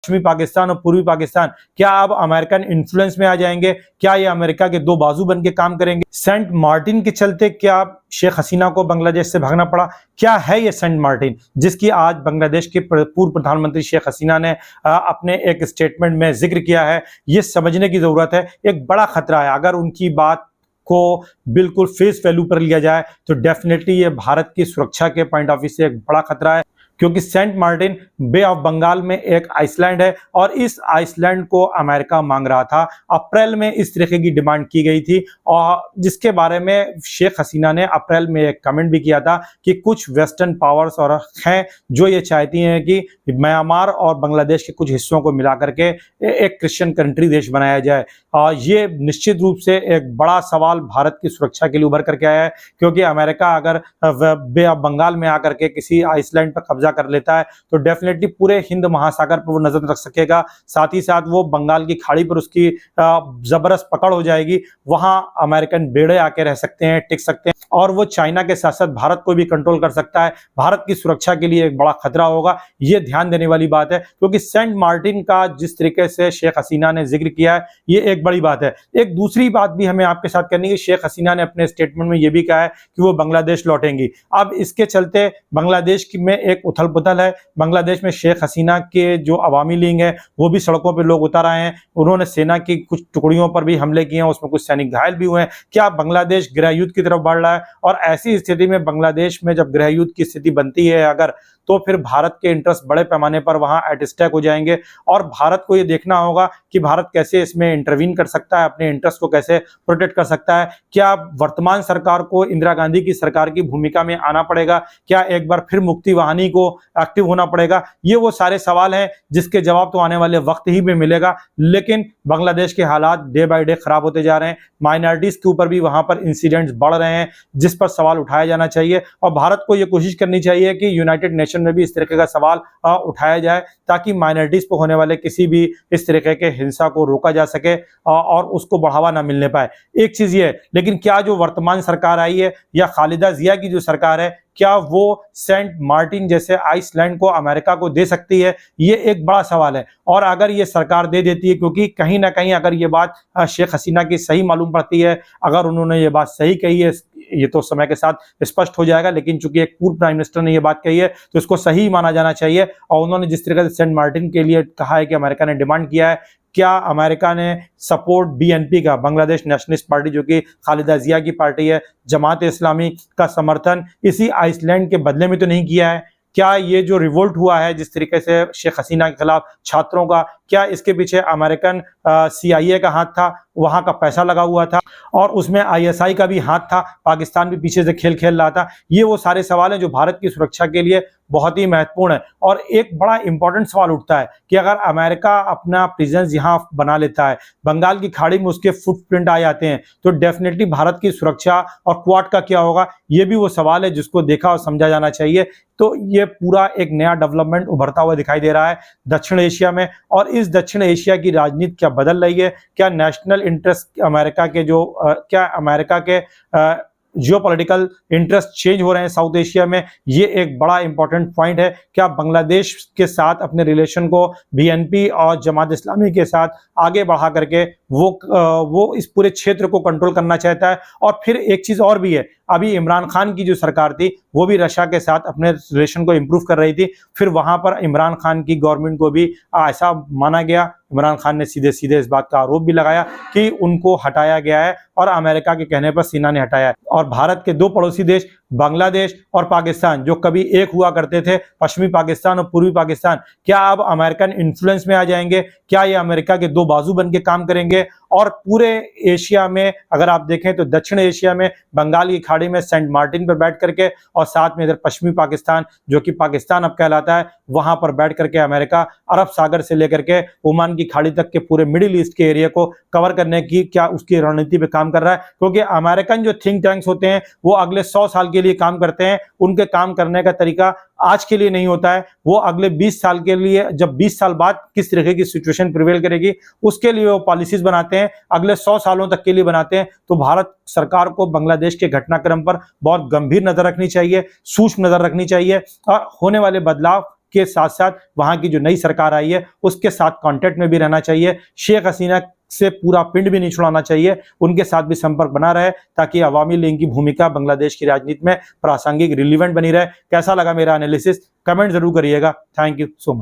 पश्चिमी पाकिस्तान और पूर्वी पाकिस्तान क्या अब अमेरिकन इन्फ्लुएंस में आ जाएंगे? क्या ये अमेरिका के दो बाजू बन के काम करेंगे? सेंट मार्टिन के चलते क्या शेख हसीना को बांग्लादेश से भागना पड़ा? क्या है ये सेंट मार्टिन जिसकी आज बांग्लादेश के पूर्व प्रधानमंत्री शेख हसीना ने अपने एक स्टेटमेंट में जिक्र किया है? ये समझने की जरूरत है। एक बड़ा खतरा है, अगर उनकी बात को बिल्कुल फेस वैल्यू पर लिया जाए तो डेफिनेटली ये भारत की सुरक्षा के पॉइंट ऑफ व्यू से एक बड़ा खतरा है, क्योंकि Saint Martin Bay of Bengal में एक आइसलैंड है और इस आइसलैंड को अमेरिका मांग रहा था। अप्रैल में इस तरीके की डिमांड की गई थी और जिसके बारे में शेख हसीना ने अप्रैल में एक कमेंट भी किया था कि कुछ वेस्टर्न पावर्स और हैं जो ये चाहती हैं कि म्यांमार और बांग्लादेश के कुछ हिस्सों को मिला करके एक क्रिश्चियन कंट्री देश बनाया जाए। ये निश्चित रूप से एक बड़ा सवाल भारत की सुरक्षा के लिए उभर करके आया है, क्योंकि अमेरिका अगर बे ऑफ बंगाल में आकर के किसी आइसलैंड पर कब्जा कर लेता है तो डेफिनेटली पूरे हिंद महासागर पर वो नजर रख सकेगा। साथ ही साथ वो बंगाल की खाड़ी पर उसकी जबरदस्त पकड़ हो जाएगी। वहां अमेरिकन बेड़े आके रह सकते हैं, टिक सकते हैं और वो चाइना के साथ साथ भारत को भी कंट्रोल कर सकता है। भारत की सुरक्षा के लिए एक बड़ा खतरा होगा। ये ध्यान देने वाली बात है, क्योंकि सेंट मार्टिन का जिस तरीके से शेख हसीना ने जिक्र किया है ये एक बड़ी बात है। एक दूसरी बात भी हमें आपके साथ करनी है। शेख हसीना ने अपने स्टेटमेंट में ये भी कहा है कि वो बांग्लादेश लौटेंगी। अब इसके चलते बांग्लादेश में एक उथल पुथल है। बांग्लादेश में शेख हसीना के जो अवामी लीग है वो भी सड़कों पर लोग उतर आए हैं। उन्होंने सेना की कुछ टुकड़ियों पर भी हमले किए हैं, उसमें कुछ सैनिक घायल भी हुए हैं। क्या बांग्लादेश गृह युद्ध की तरफ बढ़ रहा है? और ऐसी स्थिति में बांग्लादेश में जब गृह युद्ध की स्थिति बनती है अगर, तो फिर भारत के इंटरेस्ट बड़े पैमाने पर वहां एट स्टेक हो जाएंगे और भारत को यह देखना होगा कि भारत कैसे इसमें इंटरवीन कर सकता है, अपने इंटरेस्ट को कैसे प्रोटेक्ट कर सकता है। क्या वर्तमान सरकार को इंदिरा गांधी की सरकार की भूमिका में आना पड़ेगा? क्या एक बार फिर मुक्ति वाहिनी को एक्टिव होना पड़ेगा? ये वो सारे सवाल हैं जिसके जवाब तो आने वाले वक्त ही में मिलेगा। लेकिन बांग्लादेश के हालात डे बाय डे खराब होते जा रहे हैं। माइनॉरिटीज के ऊपर भी वहां पर इंसिडेंट्स बढ़ रहे हैं जिस पर सवाल उठाया जाना चाहिए और भारत को यह कोशिश करनी चाहिए कि यूनाइटेड नेशन में भी इस तरीके का सवाल उठाया जाए ताकि माइनॉरिटीज पर होने वाले किसी भी इस तरीके के हिंसा को रोका जा सके और उसको बढ़ावा ना मिलने पाए। एक चीज ये है, लेकिन क्या जो वर्तमान सरकार आई है या खालिदा जिया की जो सरकार है, क्या वो सेंट मार्टिन जैसे आइसलैंड को अमेरिका को दे सकती है? ये एक बड़ा सवाल है। और अगर ये सरकार दे देती है, क्योंकि कहीं ना कहीं अगर ये बात शेख हसीना की सही मालूम पड़ती है, अगर उन्होंने ये बात सही कही है, ये तो समय के साथ स्पष्ट हो जाएगा, लेकिन चूंकि एक पूर्व प्राइम मिनिस्टर ने ये बात कही है तो इसको सही माना जाना चाहिए। और उन्होंने जिस तरीके से सेंट मार्टिन के लिए कहा है कि अमेरिका ने डिमांड किया है, क्या अमेरिका ने सपोर्ट बीएनपी का, बांग्लादेश नेशनलिस्ट पार्टी जो कि खालिदा जिया की पार्टी है, जमात इस्लामी का समर्थन इसी आइसलैंड के बदले में तो नहीं किया है? क्या ये जो रिवोल्ट हुआ है जिस तरीके से शेख हसीना के खिलाफ छात्रों का, क्या इसके पीछे अमेरिकन CIA का हाथ था? वहां का पैसा लगा हुआ था और उसमें ISI का भी हाथ था, पाकिस्तान भी पीछे से खेल खेल रहा था। ये वो सारे सवाल हैं जो भारत की सुरक्षा के लिए बहुत ही महत्वपूर्ण है। और एक बड़ा इंपॉर्टेंट सवाल उठता है कि अगर अमेरिका अपना प्रेजेंस यहां बना लेता है, बंगाल की खाड़ी में उसके फुटप्रिंट आ जाते हैं, तो डेफिनेटली भारत की सुरक्षा और क्वाड का क्या होगा? ये भी वो सवाल है जिसको देखा और समझा जाना चाहिए। तो ये पूरा एक नया डेवलपमेंट उभरता हुआ दिखाई दे रहा है दक्षिण एशिया में। और इस दक्षिण एशिया की राजनीति क्या बदल रही है? क्या नेशनल इंटरेस्ट अमेरिका के क्या अमेरिका के जियोपॉलिटिकल इंटरेस्ट चेंज हो रहे हैं साउथ एशिया में? ये एक बड़ा इंपॉर्टेंट पॉइंट है। क्या बांग्लादेश के साथ अपने रिलेशन को बीएनपी और जमात इस्लामी के साथ आगे बढ़ा करके वो इस पूरे क्षेत्र को कंट्रोल करना चाहता है? और फिर एक चीज और भी है, अभी इमरान खान की जो सरकार थी वो भी रशिया के साथ अपने रिलेशन को इंप्रूव कर रही थी। फिर वहां पर इमरान खान की गवर्नमेंट को भी ऐसा माना गया, इमरान खान ने सीधे सीधे इस बात का आरोप भी लगाया कि उनको हटाया गया है और अमेरिका के कहने पर सेना ने हटाया है। और भारत के दो पड़ोसी देश बांग्लादेश और पाकिस्तान जो कभी एक हुआ करते थे, पश्चिमी पाकिस्तान और पूर्वी पाकिस्तान, क्या अब अमेरिकन इन्फ्लुएंस में आ जाएंगे? क्या ये अमेरिका के दो बाजू बन के काम करेंगे? और पूरे एशिया में अगर आप देखें तो दक्षिण एशिया में बंगाल की खाड़ी में सेंट मार्टिन पर बैठ करके और साथ में इधर पश्चिमी पाकिस्तान जो कि पाकिस्तान अब कहलाता है, वहां पर बैठ करके अमेरिका अरब सागर से लेकर के ओमान की खाड़ी तक के पूरे मिडिल ईस्ट के एरिया को कवर करने की क्या उसकी रणनीति पे काम कर रहा है? क्योंकि अमेरिकन जो थिंक टैंक्स होते हैं वो अगले 100 साल के लिए काम करते हैं। उनके काम करने का तरीका आज के लिए नहीं होता है, वो अगले 20 साल के लिए, जब 20 साल बाद किस तरह की सिचुएशन प्रिवेल करेगी उसके लिए वो पॉलिसीज बनाते हैं, अगले 100 सालों तक के लिए बनाते हैं। तो भारत सरकार को बांग्लादेश के घटनाक्रम पर बहुत गंभीर नजर रखनी चाहिए, सूक्ष्म नजर रखनी चाहिए और होने वाले बदलाव के साथ साथ वहां की जो नई सरकार आई है उसके साथ कांटेक्ट में भी रहना चाहिए। शेख हसीना से पूरा पिंड भी नहीं छुड़ाना चाहिए, उनके साथ भी संपर्क बना रहे ताकि अवामी लीग की भूमिका बांग्लादेश की राजनीति में प्रासंगिक रिलीवेंट बनी रहे। कैसा लगा मेरा एनालिसिस कमेंट जरूर करिएगा। Thank you so much.